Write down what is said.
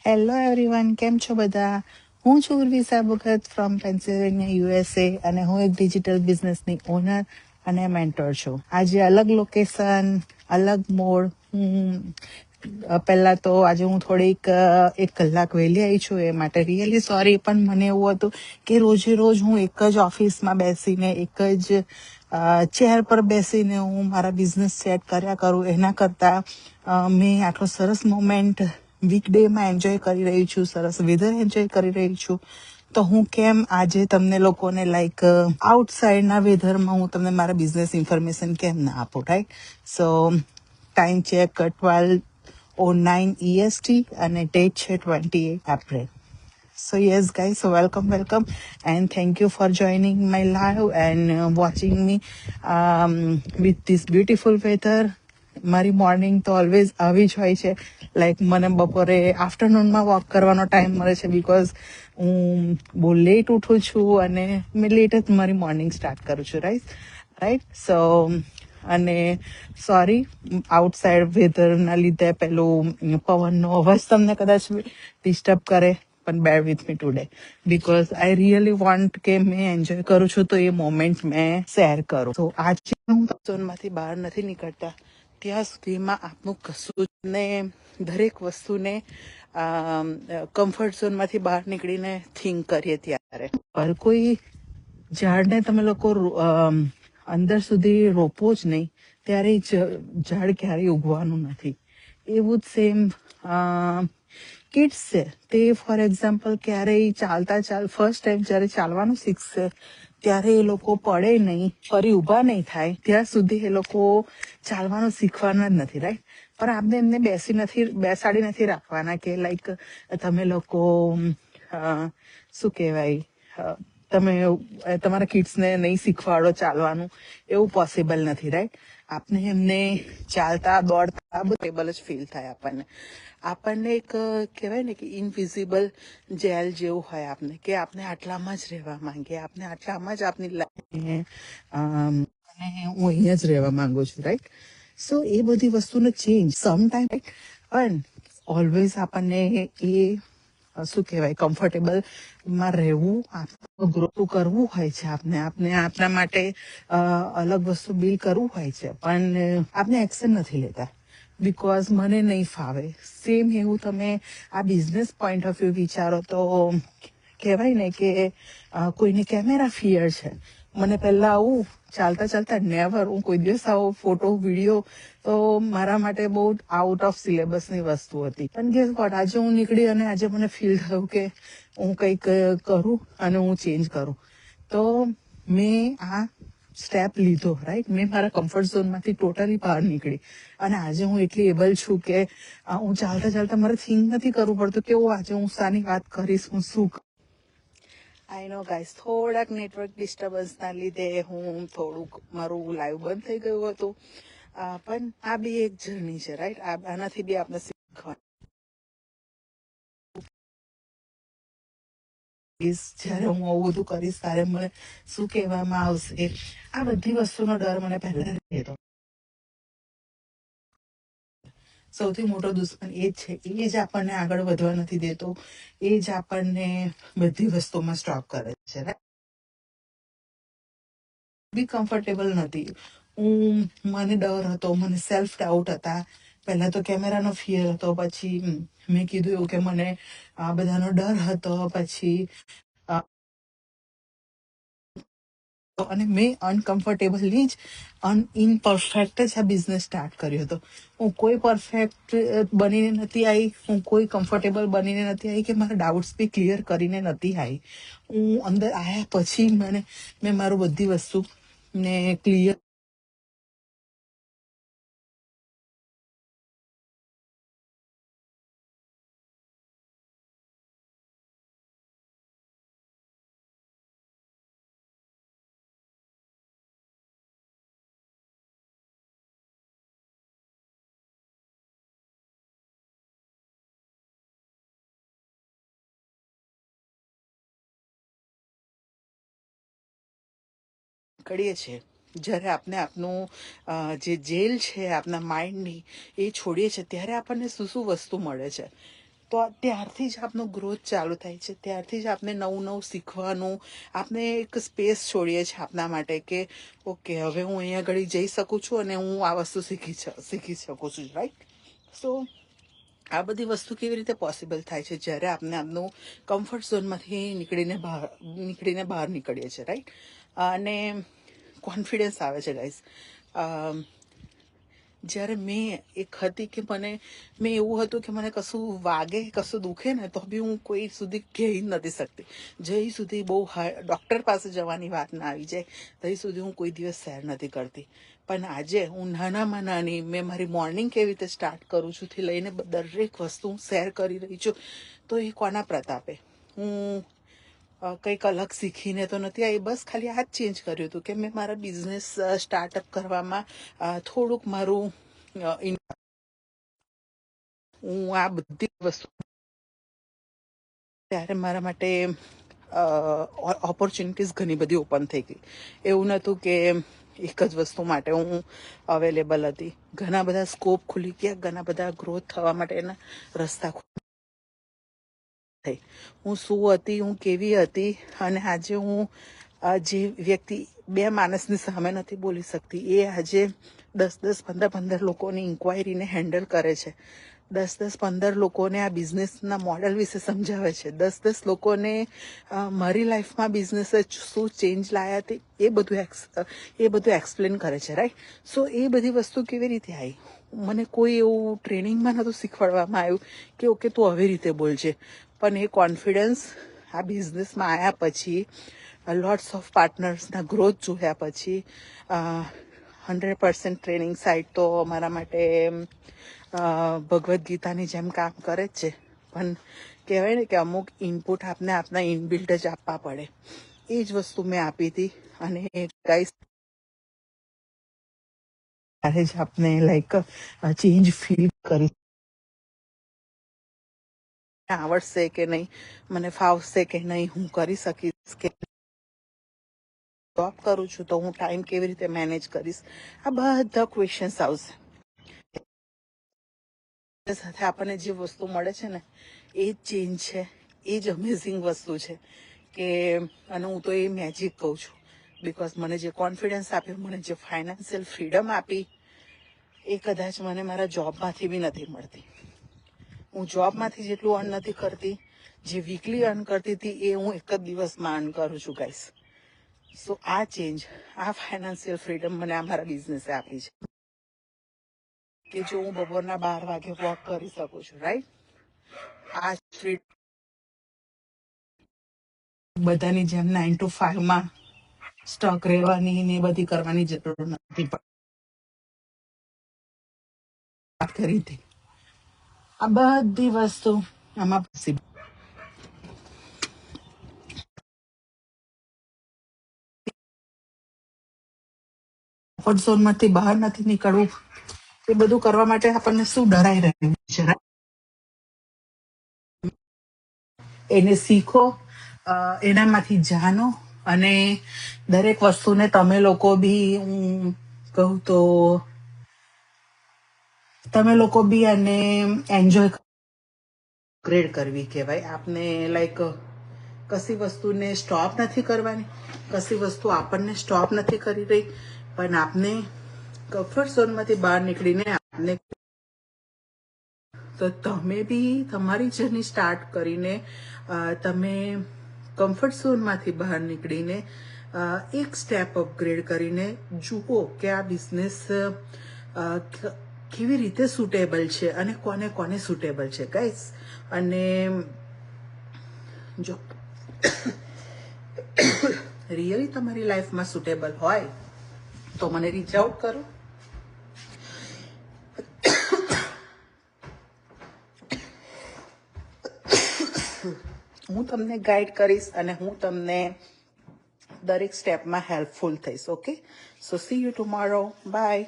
Hello everyone, કેમ છો બધા? હું છું ઉર્વિસા ભગત ફ્રોમ પેન્સિલ્વેનિયા USA અને હું એક ડિજિટલ બિઝનેસની ઓનર અને મેન્ટર છું. આજે અલગ લોકેશન, અલગ મોડ. પહેલા તો આજે હું થોડીક 1 કલાક વહેલી આવી છું, એ માટે રિયલી સોરી. પણ મને એવું હતું કે રોજે રોજ હું એક જ ઓફિસમાં બેસીને એક જ ચેર પર બેસીને હું મારા બિઝનેસ સેટ કર્યા કરું, એના કરતાં મેં આટલો સરસ મોમેન્ટ વીકડેમાં એન્જોય કરી રહી છું, સરસ વેધર એન્જોય કરી રહી છું. તો હું કેમ આજે તમને લોકોને લાઈક આઉટસાઇડના વેધરમાં હું તમને મારા બિઝનેસ ઇન્ફોર્મેશન કેમ ના આપું, રાઈટ? સો ટાઈમ ચેક 12:09 EST અને ડેટ છે 28 April. So yes, guys, so welcome, and thank you for joining my live and watching me with this beautiful weather. મારી મોર્નિંગ તો ઓલવેઝ આવી જ હોય છે. લાઈક મને બપોરે આફ્ટરનૂનમાં વોક કરવાનો ટાઈમ મળે છે, બિકોઝ હું બહુ લેટ ઉઠું છું અને મેં લેટ જ મારી મોર્નિંગ સ્ટાર્ટ કરું છું, રાઈટ. સો અને સોરી, આઉટસાઇડ વેધરના લીધે પેલું પવનનો અવાજ તમને કદાચ ડિસ્ટર્બ કરે, પણ bear with me today, because I really want કે મેં એન્જોય કરું છું તો એ મોમેન્ટ મેં શેર કરું. તો આજે હું ઝોનમાંથી બહાર નથી નીકળતા ત્યાં સુધીમાં આપનું કશું ને દરેક વસ્તુને કમ્ફર્ટ ઝોનમાંથી બહાર નીકળીને થિંક કરીએ ત્યારે પર કોઈ ઝાડને તમે લોકો અંદર સુધી રોપો જ નહીં ત્યારે ઝાડ ક્યારેય ઉગવાનું નથી. એવું જ સેમ કિડ્સ છે, તે ફોર એક્ઝામ્પલ ક્યારેય ફર્સ્ટ ટાઈમ જ્યારે ચાલવાનું શીખશે ત્યારે એ લોકો પડે નહીં, ફરી ઊભા નહીં થાય ત્યાં સુધી એ લોકો ચાલવાનું શીખવાના જ નથી, રાઈટ? પણ આપણે એમને બેસાડી નથી રાખવાના કે લાઈક તમે લોકો શું કહેવાય, તમે તમારા કિડ્સને નહીં શીખવાડો ચાલવાનું, એવું પોસિબલ નથી, રાઈટ? આપણે એમને ચાલતા દોડતા ટેબલ જ ફીલ થાય આપણને એક કહેવાય ને કે ઇનવિઝિબલ જેલ જેવું હોય આપને, કે આપણે આટલામાં જ રહેવા માંગીએ, આપણે આટલામાં જ આપની લાઈફ અને હું અહીંયા જ રહેવા માંગુ છું, રાઈટ? સો એ બધી વસ્તુનો ચેન્જ સમટાઈમ, રાઈટ? પણ ઓલવેઝ આપણને એ શું કહેવાય કમ્ફર્ટેબલમાં રહેવું, ગ્રો કરવું હોય છે. આપણે આપણા માટે અલગ વસ્તુ બિલ્ડ કરવું હોય છે, પણ આપણે એક્શન નથી લેતા બિકોઝ મને નહીં ફાવે. સેમ એવું તમે આ બિઝનેસ પોઈન્ટ ઓફ વ્યૂ વિચારો તો કહેવાય ને કે કોઈને કેમેરા ફિયર છે. મને પહેલા આવું ચાલતા નેવર, હું કોઈ દિવસ આવો ફોટો વિડીયો તો મારા માટે બહુ આઉટ ઓફ સિલેબસની વસ્તુ હતી. પણ ગેસ વોટ, આજે હું નીકળી અને આજે મને ફીલ થયું કે હું કંઈક કરું અને હું ચેન્જ કરું. તો મેં આ સ્ટેપ લીધો, રાઈટ? મેં મારા કમ્ફર્ટ ઝોનમાંથી ટોટલી બહાર નીકળી અને આજે હું એટલી એબલ છું કે હું ચાલતા મારે થિંક નથી કરવું પડતું કે આજે હું શાની વાત કરીશ, હું શું. આઈ નો ગાઈસ, થોડાક નેટવર્ક ડિસ્ટર્બન્સના લીધે હું થોડુંક મારું લાઈવ બંધ થઈ ગયું હતું, પણ આ બી એક જર્ની છે, રાઈટ? આનાથી બી આપણે શીખવાનું. જ્યારે હું આવું બધું કરીશ ત્યારે મને શું કહેવામાં આવશે, આ બધી વસ્તુનો ડર મને પહેલા રહેતો. સૌથી મોટો દુશ્મન એ જ છે, એ જ આપણને આગળ વધવા નથી દેતો, એ જ આપણને બધી વસ્તુમાં સ્ટોપ કરે છે, રાઈટ? બી કમ્ફર્ટેબલ નથી. મને ડર હતો, મને સેલ્ફ ડાઉટ હતા. પહેલા તો કેમેરાનો ફિયર હતો, પછી મેં કીધું એવું કે મને આ બધાનો ડર હતો, પછી અને મેં અનકમ્ફર્ટેબલી જ ઇમ્પરફેક્ટ જ આ બિઝનેસ સ્ટાર્ટ કર્યો હતો. હું કોઈ પરફેક્ટ બનીને નથી આવી, હું કોઈ કમ્ફર્ટેબલ બનીને નથી આવી, કે મારા ડાઉટ્સ બી ક્લિયર કરીને નથી આવી. હું અંદર આવ્યા પછી મેં મારું બધી વસ્તુ ને ક્લિયર કરીએ છીએ. જ્યારે આપણે આપનું જે જેલ છે આપણા માઇન્ડની એ છોડીએ છીએ ત્યારે આપણને શું વસ્તુ મળે છે. તો ત્યારથી જ આપનો ગ્રોથ ચાલુ થાય છે, ત્યારથી જ આપણે નવું નવું શીખવાનું, આપણે એક સ્પેસ છોડીએ છીએ આપના માટે કે ઓકે હવે હું અહીંયા આગળ જઈ શકું છું અને હું આ વસ્તુ શીખી શકું છું, રાઈટ. સો આ બધી વસ્તુ કેવી રીતે પોસિબલ થાય છે? જ્યારે આપણે આપણું કમ્ફર્ટ ઝોનમાંથી નીકળીને બહાર નીકળીએ છીએ, રાઈટ. અને કોન્ફિડન્સ આવે છે ગાઈઝ. જ્યારે મેં એક હતી કે મેં એવું હતું કે મને કશું વાગે, કશું દુખે ને તો બી હું કોઈ સુધી કહી નથી શકતી. જ્યાં સુધી બહુ ડૉક્ટર પાસે જવાની વાત ના આવી જાય ત્યાં સુધી હું કોઈ દિવસ શેર નથી કરતી. પણ આજે હું નાનામાં નાની મેં મારી મોર્નિંગ કેવી રીતે સ્ટાર્ટ કરું છું થી લઈને દરેક વસ્તુ હું શેર કરી રહી છું. તો એ કોના પ્રતાપે? હું કંઈક અલગ શીખીને તો નથી આવી, બસ ખાલી આ જ ચેન્જ કર્યું હતું કે મેં મારા બિઝનેસ સ્ટાર્ટઅપ કરવામાં થોડુંક મારું હું આ બધી વસ્તુ ત્યારે મારા માટે ઓપોર્ચ્યુનિટીઝ ઘણી બધી ઓપન થઈ ગઈ. એવું નહોતું કે એક જ વસ્તુ માટે હું અવેલેબલ હતી. ઘણા બધા સ્કોપ ખુલી ગયા, ઘણા બધા ગ્રોથ થવા માટેના રસ્તા થઈ. હું શું હતી, હું કેવી હતી, અને આજે હું જે વ્યક્તિ બે માણસની સામે નથી બોલી શકતી એ આજે 10-15 લોકોની ઇન્ક્વાયરીને હેન્ડલ કરે છે, 10-15 લોકોને આ બિઝનેસના મોડલ વિશે સમજાવે છે, 10 લોકોને મારી લાઈફમાં બિઝનેસે શું ચેન્જ લાયા હતી એ બધું એક્સપ્લેન કરે છે, રાઈટ. સો એ બધી વસ્તુ કેવી રીતે આવી? મને કોઈ એવું ટ્રેનિંગમાં નહોતું શીખવાડવામાં આવ્યું કે ઓકે તું આવી રીતે બોલજે. પણ એ કોન્ફિડન્સ આ બિઝનેસમાં આવ્યા પછી, લોટ્સ ઓફ પાર્ટનર્સના ગ્રોથ જોયા પછી, 100% ટ્રેનિંગ સાઇટ તો અમારા માટે ભગવદ્ ગીતાની જેમ કામ કરે જ છે. પણ કહેવાય ને કે અમુક ઇનપુટ આપને આપના ઇનબિલ્ટ જ આપવા પડે. એ જ વસ્તુ મેં આપી હતી. અને ગાઈસ ત્યારે જ આપને લાઈક ચેન્જ ફીલ કરી આવડશે કે નહીં, મને ફાવશે કે નહીં, હું કરી શકીશ કે જોબ કરું છું તો હું ટાઈમ કેવી રીતે મેનેજ કરીશ, આ બધા ક્વેશ્ચન્સ આવશે. સાથે આપણને જે વસ્તુ મળે છે ને એ જ ચેન્જ છે, એ જ અમેઝિંગ વસ્તુ છે કે, અને હું તો એ મેજિક કહું છું. બિકોઝ મને જે કોન્ફિડન્સ આપ્યો, મને જે ફાઇનાન્શિયલ ફ્રીડમ આપી, એ કદાચ મને મારા જોબમાંથી બી નથી મળતી. હું જોબમાંથી જેટલું અર્ન નથી કરતી, જે વીકલી અર્ન કરતી હતી એ હું એક જ દિવસમાં અર્ન કરું છું ગાઈસ. સો આ ચેન્જ, આ ફાઇનાન્શિયલ ફ્રીડમ મને આ મારા બિઝનેસે આપી છે કે જો હું બપોરના 12 વાગે વોક કરી શકું છું, રાઈટ. આ બધાની જેમ 9 to 5 માં સ્ટક રહેવાની ને બધી કરવાની જરૂર નથી વાત કરી હતી. આ બધી વસ્તુ આમાં પોસિબલ. કમ્ફર્ટ ઝોનમાંથી બહાર નથી નીકળવું, એ બધું કરવા માટે આપણને શું ડરાઈ રહ્યું છે, એને શીખો, એનામાંથી જાણો, અને દરેક વસ્તુને તમે લોકો બી હું કહું તો તમે લોકો બી અને એન્જોય ગ્રેડ કરવી કહેવાય આપને. લાઈક કશી વસ્તુને સ્ટોપ નથી કરવાની, કશી વસ્તુ આપણને સ્ટોપ નથી કરી રહી, પણ આપને કમ્ફર્ટ ઝોનમાંથી બહાર નીકળીને આપને તો તમે બી તમારી જર્ની સ્ટાર્ટ કરીને તમે કમ્ફર્ટ ઝોનમાંથી બહાર નીકળીને એક સ્ટેપ અપગ્રેડ કરીને જુઓ કે આ બિઝનેસ કેવી રીતે સુટેબલ છે અને કોને કોને સુટેબલ છે ગાઈસ. અને જો રિયલી તમારી લાઈફમાં સુટેબલ હોય તો મને રીચ આઉટ કરો. હું તમને ગાઈડ કરીશ અને હું તમને દરેક સ્ટેપમાં હેલ્પફુલ થઈશ. Okay, so see you tomorrow, by.